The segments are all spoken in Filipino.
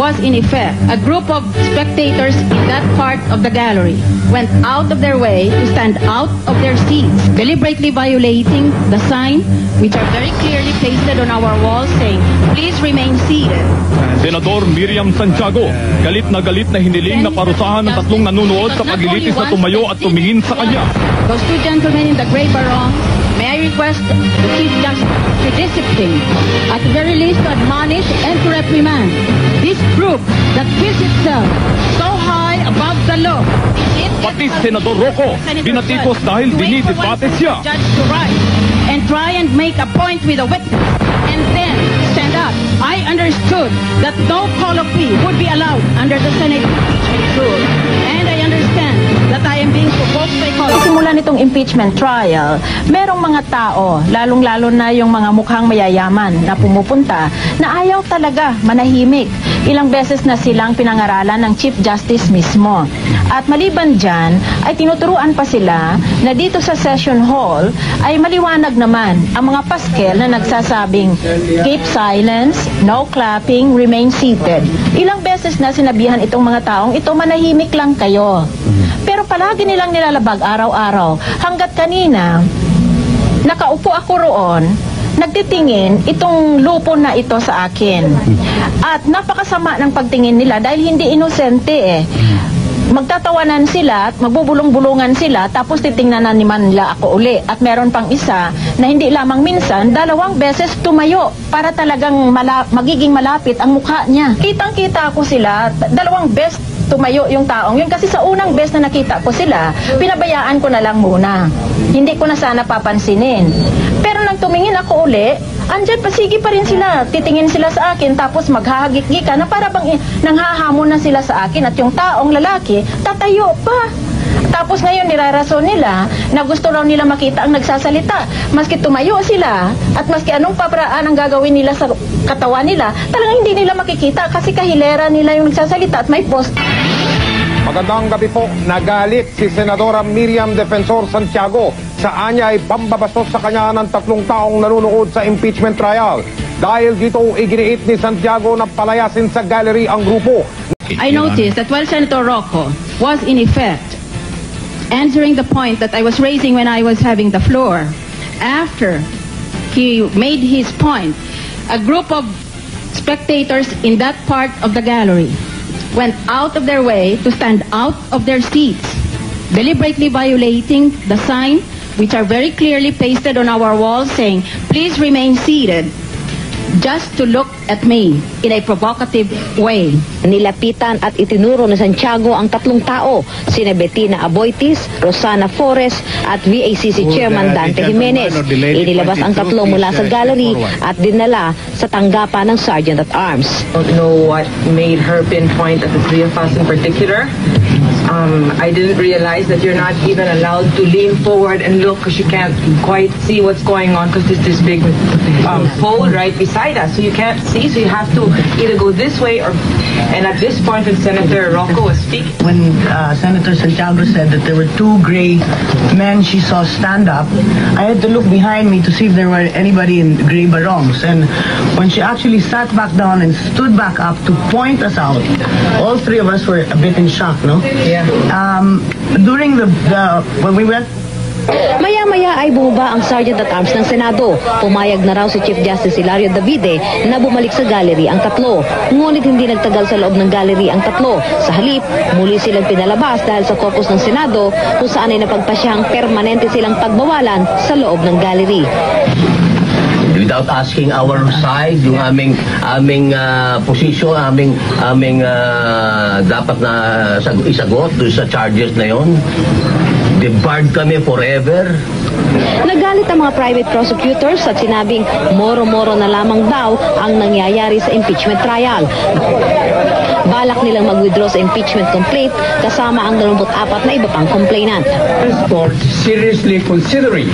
was in effect. A group of spectators in that part of the gallery went out of their way to stand out of their seats, deliberately violating the sign which are very clearly pasted on our walls saying, "Please remain seated." Senador Miriam Santiago, galit na hiniling na parusahan ng tatlong nanunood sa paglilitis na tumayo at tumingin sa kanya. Those two gentlemen in the gray barong, may I request the Chief Justice to discipline, at the very least to admonish and to reprimand this group that feels itself so high above the law. Pati Senador Rocco, binatikos dahil dinidebate siya. Judge to rise and try and make a point with a witness and then stand up. I understood that no call of plea would be allowed under the Senate impeachment rule. And I understand that I am being provoked by call. Simula nitong impeachment trial, merong mga tao, lalong-lalo na yung mga mukhang mayayaman na pumupunta, na ayaw talaga manahimik. Ilang beses na silang pinangaralan ng Chief Justice mismo. At maliban dyan, ay tinuturuan pa sila na dito sa session hall ay maliwanag naman ang mga paskel na nagsasabing, "Keep silence, no clapping, remain seated." Ilang beses na sinabihan itong mga taong ito, manahimik lang kayo. Pero palagi nilang nilalabag araw-araw hanggat kanina nakaupo ako roon, nagtitingin itong lupo na ito sa akin. At napakasama ng pagtingin nila dahil hindi inosente eh. Magtatawanan sila at magbubulong-bulungan sila tapos titingnan na naman nila ako uli. At meron pang isa na hindi lamang minsan, 2 beses tumayo para talagang magiging malapit ang mukha niya. Kitang-kita ko sila, 2 beses tumayo yung taong yun kasi sa unang beses na nakita ko sila, pinabayaan ko na lang muna. Hindi ko na sana papansinin. Pero nang tumingin ako uli, andyan pasigi pa rin sila. Titingin sila sa akin tapos maghahagik-gika na para bang nanghahamon na sila sa akin at yung taong lalaki tatayo pa. Tapos ngayon nirarason nila na gusto raw nila makita ang nagsasalita. Maski tumayo sila at maski anong paparaan ang gagawin nila sa katawan nila, talagang hindi nila makikita kasi kahilera nila yung nagsasalita at may post. Magandang gabi po. Nagalit si Senadora Miriam Defensor Santiago sa anya ay pambabastos sa kanya ng 3 taong nanunood sa impeachment trial. Dahil dito iginiit ni Santiago na palayasin sa gallery ang grupo. I noticed that while Senator Rocco was in effect answering the point that I was raising when I was having the floor, after he made his point, a group of spectators in that part of the gallery went out of their way to stand out of their seats, deliberately violating the sign which are very clearly pasted on our walls saying, "Please remain seated," just to look at me in a provocative way. Nilapitan at itinuro ni Santiago ang 3 tao, sina Bettina Aboitis, Rosana Flores at VACC Chairman Dante Jimenez. Inilabas ang 3 mula sa gallery at dinala sa tanggapan ng Sergeant at Arms. I don't know what made her pinpoint at the 3 of us in particular. I didn't realize that you're not even allowed to lean forward and look because you can't quite see what's going on because there's this big pole right beside us. So you can't see, so you have to either go this way or... And at this point when Senator Rocco was speaking... When Senator Santiago said that there were 2 gray men she saw stand up, I had to look behind me to see if there were anybody in gray barongs. And when she actually sat back down and stood back up to point us out, all 3 of us were a bit in shock, no? Yeah. During when we went... Maya-maya ay bumaba ang Sergeant at Arms ng Senado. Pumayag na raw si Chief Justice Hilario Davide na bumalik sa gallery ang 3. Ngunit hindi nagtagal sa loob ng gallery ang 3. Sa halip, muli silang pinalabas dahil sa caucus ng Senado kung saan ay napagpasyahang permanente silang pagbawalan sa loob ng gallery. Without asking our side, yung aming position, aming dapat na isagot doon sa charges na yon. Debarred kami forever. Nagalit ang mga private prosecutors at sinabing moro-moro na lamang daw ang nangyayari sa impeachment trial. Balak nilang mag-withdraw sa impeachment complaint kasama ang 24 na iba pang complainant. For seriously considering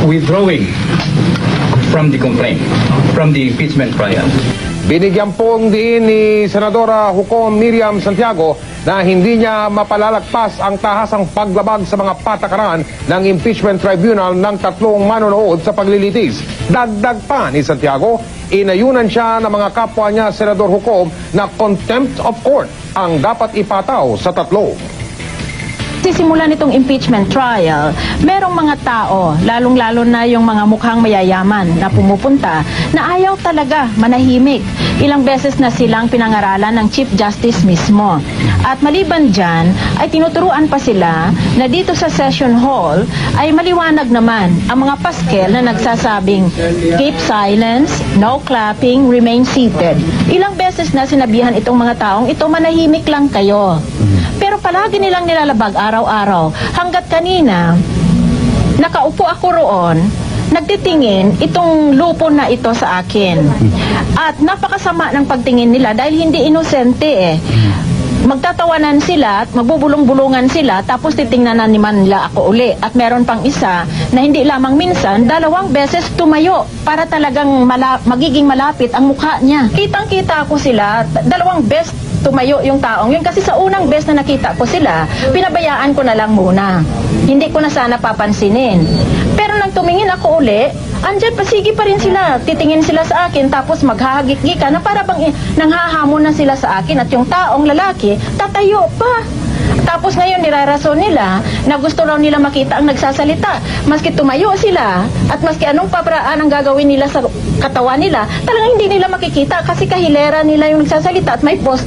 withdrawing from the complaint, from the impeachment trial. Binigyan pong diin ni Senadora Hukom Miriam Santiago na hindi niya mapalalagpas ang tahasang paglabag sa mga patakaran ng impeachment tribunal ng 3 manonood sa paglilitis. Dagdag pa ni Santiago, inayunan siya ng mga kapwa niya Senador Hukom na contempt of court ang dapat ipataw sa 3. Sisimula nitong impeachment trial, merong mga tao, lalong-lalo na yung mga mukhang mayayaman na pumupunta, na ayaw talaga manahimik. Ilang beses na silang pinangaralan ng Chief Justice mismo. At maliban dyan, ay tinuturuan pa sila na dito sa session hall ay maliwanag naman ang mga paskel na nagsasabing keep silence, no clapping, remain seated. Ilang beses na sinabihan itong mga taong ito, manahimik lang kayo. Pero palagi nilang nilalabag araw-araw. Hanggat kanina, nakaupo ako roon, nagtitingin itong lupo na ito sa akin. At napakasama ng pagtingin nila dahil hindi inosente eh. Magtatawanan sila at magbubulong-bulungan sila tapos titingnan na naman nila ako uli. At meron pang isa na hindi lamang minsan, 2 beses tumayo para talagang magiging malapit ang mukha niya. Kitang-kita ko sila, 2 beses tumayo yung taong yun. Kasi sa unang beses na nakita ko sila, pinabayaan ko na lang muna. Hindi ko na sana papansinin. Pero nang tumingin ako uli, andyan pa, sige pa rin sila. Titingin sila sa akin, tapos maghahagik-gika na para bang nanghahamon na sila sa akin. At yung taong lalaki, tatayo pa. Tapos ngayon nirarason nila na gusto raw nila makita ang nagsasalita. Maski tumayo sila at maski anong paparaan ang gagawin nila sa katawan nila, talagang hindi nila makikita kasi kahilera nila yung nagsasalita at may post.